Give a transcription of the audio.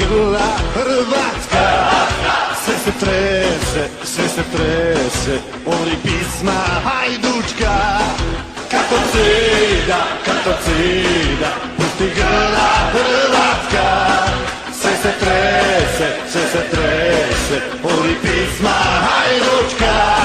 postigla Hrvatska. Sve se trese, oli pisma hajdučka. Kad to cida, postigla Hrvatska. Sve se trese, oli pisma hajdučka.